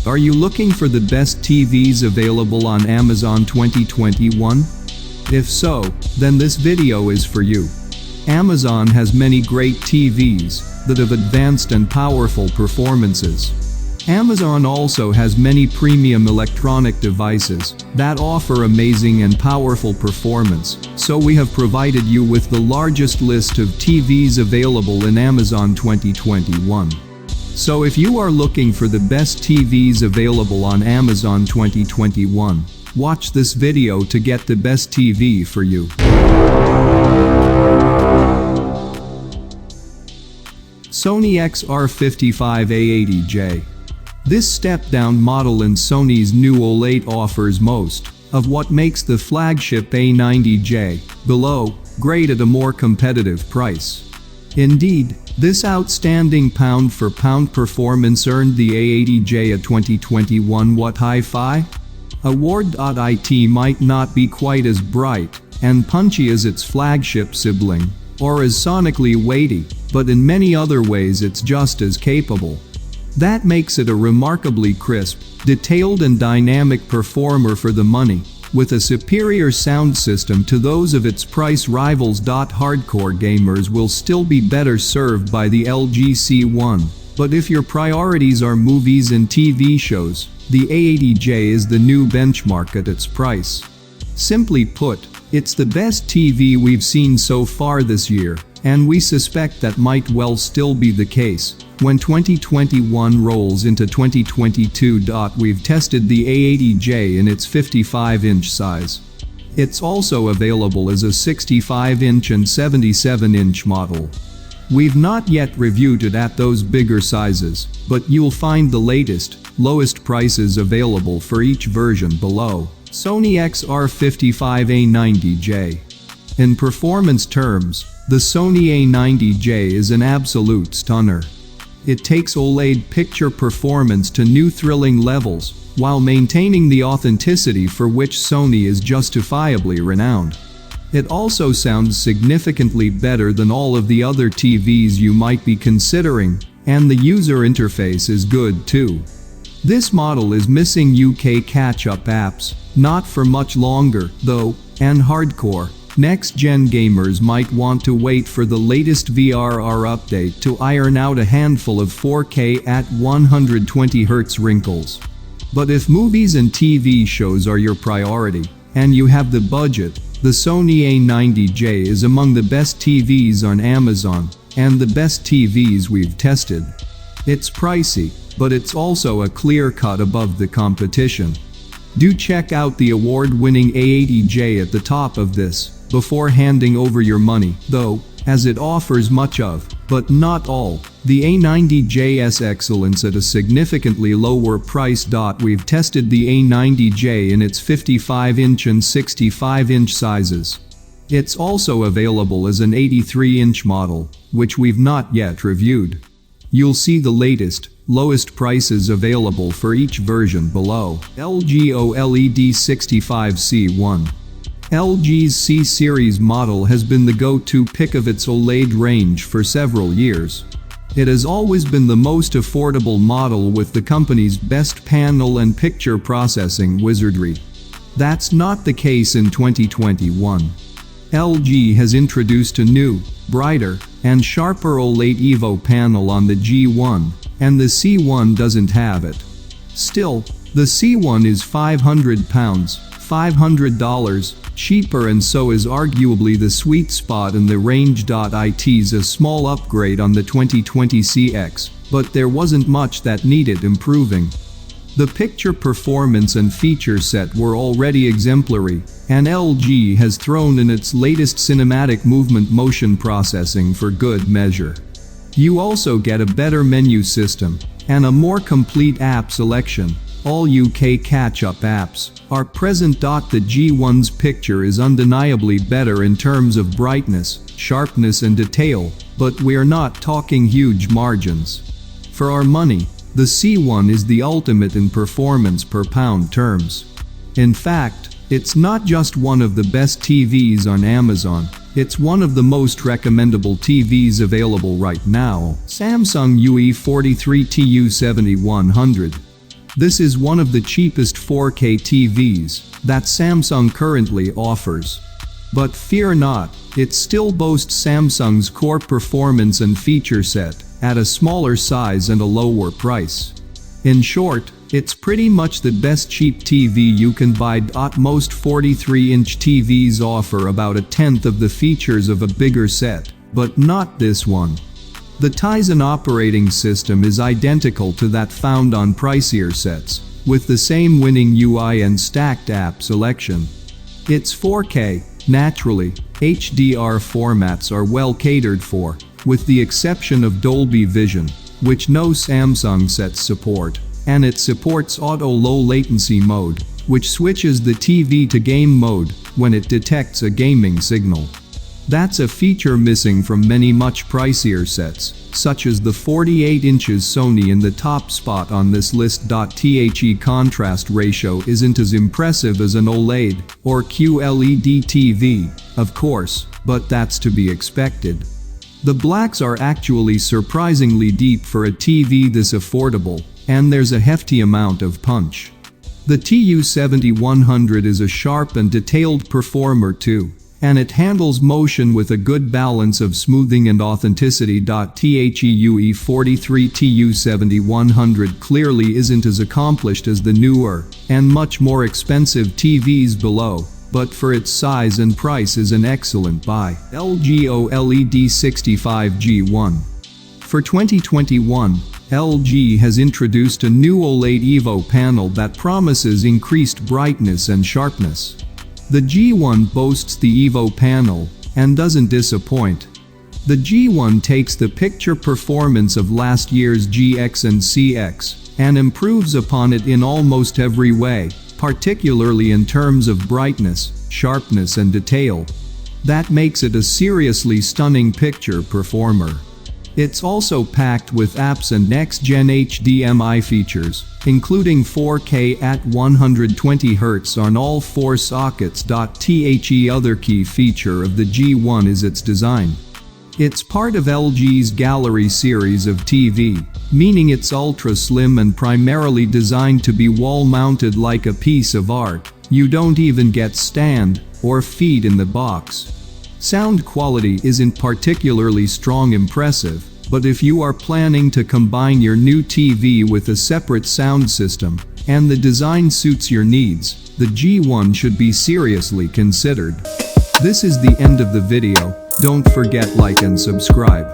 Are you looking for the best TVs available on Amazon 2021? If so, then this video is for you. Amazon has many great TVs that have advanced and powerful performances. Amazon also has many premium electronic devices that offer amazing and powerful performance, so we have provided you with the largest list of TVs available in Amazon 2021. So if you are looking for the best TVs available on Amazon 2021, watch this video to get the best TV for you. Sony XR-55A80J. This step-down model in Sony's new OLED offers most of what makes the flagship A90J below great at a more competitive price. Indeed, this outstanding pound-for-pound performance earned the A80J a 2021 What Hi-Fi Award. It might not be quite as bright and punchy as its flagship sibling, or as sonically weighty, but in many other ways it's just as capable. That makes it a remarkably crisp, detailed and dynamic performer for the money, with a superior sound system to those of its price rivals. Hardcore gamers will still be better served by the LG C1, but if your priorities are movies and TV shows, the A80J is the new benchmark at its price. Simply put, it's the best TV we've seen so far this year, and we suspect that might well still be the case when 2021 rolls into 2022. We've tested the A80J in its 55-inch size. It's also available as a 65-inch and 77-inch model. We've not yet reviewed it at those bigger sizes, but you'll find the lowest prices available for each version below. Sony XR-55A90J. In performance terms, the Sony A90J is an absolute stunner. It takes OLED picture performance to new thrilling levels, while maintaining the authenticity for which Sony is justifiably renowned. It also sounds significantly better than all of the other TVs you might be considering, and the user interface is good too. This model is missing UK catch-up apps, not for much longer, though, and hardcore next-gen gamers might want to wait for the latest VRR update to iron out a handful of 4K at 120Hz wrinkles. But if movies and TV shows are your priority, and you have the budget, the Sony A90J is among the best TVs on Amazon, and the best TVs we've tested. It's pricey, but it's also a clear cut above the competition. Do check out the award-winning A80J at the top of this before handing over your money, though, as it offers much of, but not all, the A90J's excellence at a significantly lower price. We've tested the A90J in its 55-inch and 65-inch sizes. It's also available as an 83-inch model, which we've not yet reviewed. You'll see the lowest prices available for each version below. LG OLED 65C1. LG's C-Series model has been the go-to pick of its OLED range for several years. It has always been the most affordable model with the company's best panel and picture processing wizardry. That's not the case in 2021. LG has introduced a new, brighter, and sharper OLED Evo panel on the G1, and the C1 doesn't have it. Still, the C1 is $500 cheaper, and so is arguably the sweet spot in the range. It's a small upgrade on the 2020 CX, but there wasn't much that needed improving. The picture performance and feature set were already exemplary, and LG has thrown in its latest cinematic movement motion processing for good measure. You also get a better menu system and a more complete app selection. All UK catch-up apps are present. The G1's picture is undeniably better in terms of brightness, sharpness and detail, but we're not talking huge margins. For our money, the C1 is the ultimate in performance per pound terms. In fact, it's not just one of the best TVs on Amazon, it's one of the most recommendable TVs available right now. Samsung UE43TU7100. This is one of the cheapest 4K TVs that Samsung currently offers. But fear not, it still boasts Samsung's core performance and feature set at a smaller size and a lower price. In short, it's pretty much the best cheap TV you can buy. Most 43-inch TVs offer about a tenth of the features of a bigger set, but not this one. The Tizen operating system is identical to that found on pricier sets, with the same winning UI and stacked app selection. It's 4K, naturally, HDR formats are well catered for, with the exception of Dolby Vision, which no Samsung sets support, and it supports auto low latency mode, which switches the TV to game mode when it detects a gaming signal. That's a feature missing from many much pricier sets, such as the 48 inches Sony in the top spot on this list. The contrast ratio isn't as impressive as an OLED or QLED TV, of course, but that's to be expected. The blacks are actually surprisingly deep for a TV this affordable, and there's a hefty amount of punch. The TU7100 is a sharp and detailed performer too, and it handles motion with a good balance of smoothing and authenticity. TUE43 TU7100 clearly isn't as accomplished as the newer and much more expensive TVs below, but for its size and price is an excellent buy. LG OLED 65G1. For 2021, LG has introduced a new OLED Evo panel that promises increased brightness and sharpness. The G1 boasts the Evo panel and doesn't disappoint. The G1 takes the picture performance of last year's GX and CX and improves upon it in almost every way, particularly in terms of brightness, sharpness and detail. That makes it a seriously stunning picture performer. It's also packed with apps and next-gen HDMI features, including 4K at 120 Hz on all 4 sockets. The other key feature of the G1 is its design. It's part of LG's Gallery series of TV, meaning it's ultra-slim and primarily designed to be wall-mounted like a piece of art. You don't even get stand or feet in the box. Sound quality isn't particularly impressive, but if you are planning to combine your new TV with a separate sound system, and the design suits your needs, the G1 should be seriously considered. This is the end of the video. Don't forget like and subscribe.